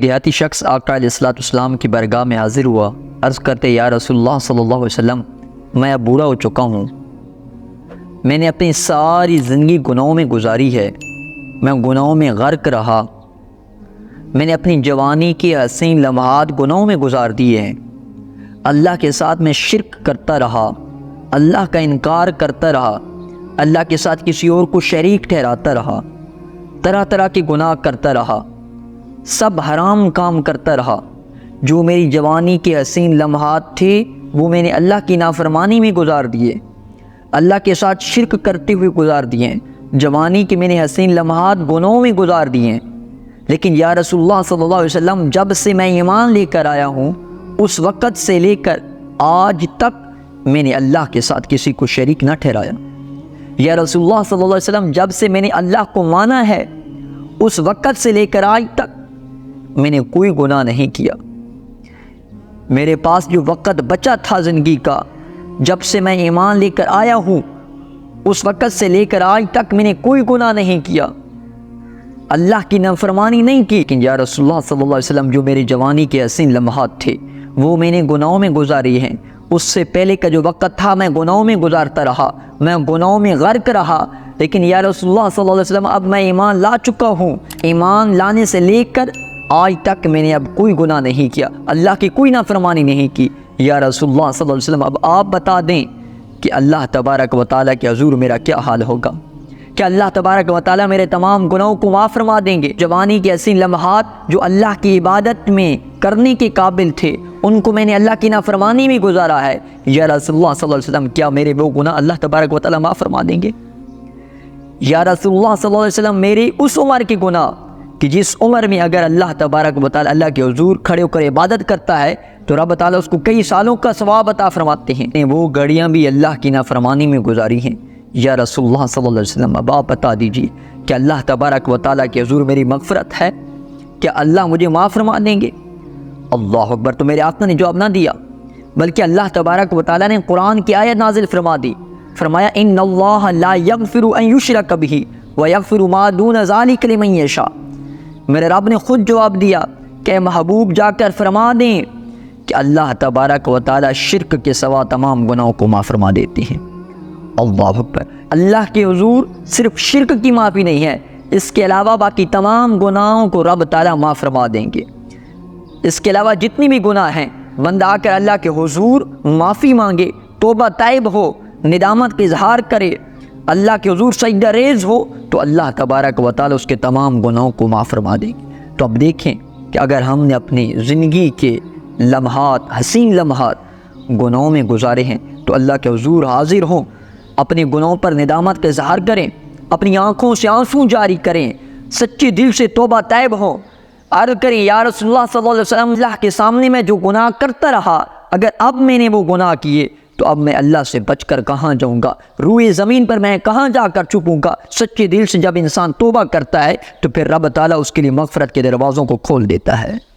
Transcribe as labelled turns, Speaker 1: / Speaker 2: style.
Speaker 1: دیہاتی شخص آقا علیہ السلام کی بارگاہ میں حاضر ہوا، عرض کرتے یا رسول اللہ صلی اللہ علیہ وسلم، میں اب بوڑھا ہو چکا ہوں، میں نے اپنی ساری زندگی گناہوں میں گزاری ہے، میں گناہوں میں غرق رہا، میں نے اپنی جوانی کے حسین لمحات گناہوں میں گزار دیے ہیں، اللہ کے ساتھ میں شرک کرتا رہا، اللہ کا انکار کرتا رہا، اللہ کے ساتھ کسی اور کو شریک ٹھہراتا رہا، طرح طرح کے گناہ کرتا رہا، سب حرام کام کرتا رہا، جو میری جوانی کے حسین لمحات تھے وہ میں نے اللہ کی نافرمانی میں گزار دیے، اللہ کے ساتھ شرک کرتے ہوئے گزار دیے ہیں، جوانی کے میں نے حسین لمحات گناہوں میں گزار دیے ہیں۔ لیکن یا رسول اللہ صلی اللہ علیہ وسلم، جب سے میں ایمان لے کر آیا ہوں اس وقت سے لے کر آج تک میں نے اللہ کے ساتھ کسی کو شریک نہ ٹھہرایا۔ یا رسول اللہ صلی اللہ علیہ وسلم، جب سے میں نے اللہ کو مانا ہے اس وقت سے لے کر آج تک میں نے کوئی گناہ نہیں کیا۔ میرے پاس جو وقت بچا تھا زندگی کا، جب سے میں ایمان لے کر آیا ہوں اس وقت سے لے کر آج تک میں نے کوئی گناہ نہیں کیا، اللہ کی نافرمانی نہیں کی۔ لیکن یا رسول اللہ صلی اللہ علیہ وسلم، جو میری جوانی کے حسین لمحات تھے وہ میں نے گناہوں میں گزاری ہیں، اس سے پہلے کا جو وقت تھا میں گناہوں میں گزارتا رہا، میں گناہوں میں غرق رہا۔ لیکن یا رسول اللہ صلی اللہ علیہ وسلم، اب میں ایمان لا چکا ہوں، ایمان لانے سے لے کر آج تک میں نے اب کوئی گناہ نہیں کیا، اللہ کی کوئی نافرمانی نہیں کی۔ یا رسول اللہ صلی اللہ علیہ وسلم، اب آپ بتا دیں کہ اللہ تبارک و تعالیٰ کے حضور میرا کیا حال ہوگا؟ کہ اللہ تبارک و تعالیٰ میرے تمام گناہوں کو معاف فرما دیں گے؟ جوانی کے حسین لمحات جو اللہ کی عبادت میں کرنے کے قابل تھے ان کو میں نے اللہ کی نافرمانی میں گزارا ہے، یا رسول اللہ صلی اللہ علیہ وسلم، کیا میرے وہ گناہ اللہ تبارک و تعالیٰ معاف فرما دیں گے؟ یا رسول اللہ صلی اللہ علیہ وسلم، میری اس عمر کے گناہ کہ جس عمر میں اگر اللہ تبارک و تعالیٰ اللہ کے حضور کھڑے ہو کر عبادت کرتا ہے تو رب تعالیٰ اس کو کئی سالوں کا ثواب عطا فرماتے ہیں، وہ گھڑیاں بھی اللہ کی نافرمانی میں گزاری ہیں۔ یا رسول اللہ صلی اللہ علیہ وسلم، اب آپ بتا دیجیے کہ اللہ تبارک و تعالیٰ کے حضور میری مغفرت ہے؟ کیا اللہ مجھے معاف فرما دیں گے؟ اللہ اکبر! تو میرے آقا نے جواب نہ دیا، بلکہ اللہ تبارک و تعالیٰ نے قرآن کی آیت نازل فرما دی، فرمایا ان اللہ لا یغفر ان یشرک بہ ویغفر ما دون ذلک لمن یشاء۔ میرے رب نے خود جواب دیا کہ محبوب جا کر فرما دیں کہ اللہ تبارک و تعالیٰ شرک کے سوا تمام گناہوں کو معاف فرما دیتے ہیں۔ اللہ اکبر! اللہ کے حضور صرف شرک کی معافی نہیں ہے، اس کے علاوہ باقی تمام گناہوں کو رب تعالیٰ معاف فرما دیں گے۔ اس کے علاوہ جتنی بھی گناہ ہیں، بندہ آ کر اللہ کے حضور معافی مانگے، توبہ طائب ہو، ندامت کا اظہار کرے، اللہ کے حضور سجدہ ریز ہو تو اللہ تبارک و تعالیٰ اس کے تمام گناہوں کو معاف فرما دیں گے۔ تو اب دیکھیں کہ اگر ہم نے اپنی زندگی کے لمحات، حسین لمحات گناہوں میں گزارے ہیں تو اللہ کے حضور حاضر ہوں، اپنے گناہوں پر ندامت کا اظہار کریں، اپنی آنکھوں سے آنسو جاری کریں، سچے دل سے توبہ طائب ہوں، عرض کریں یا رسول اللہ صلی اللہ علیہ وسلم، اللہ کے سامنے میں جو گناہ کرتا رہا، اگر اب میں نے وہ گناہ کیے تو اب میں اللہ سے بچ کر کہاں جاؤں گا؟ روئے زمین پر میں کہاں جا کر چھپوں گا؟ سچے دل سے جب انسان توبہ کرتا ہے تو پھر رب تعالیٰ اس کے لیے مغفرت کے دروازوں کو کھول دیتا ہے۔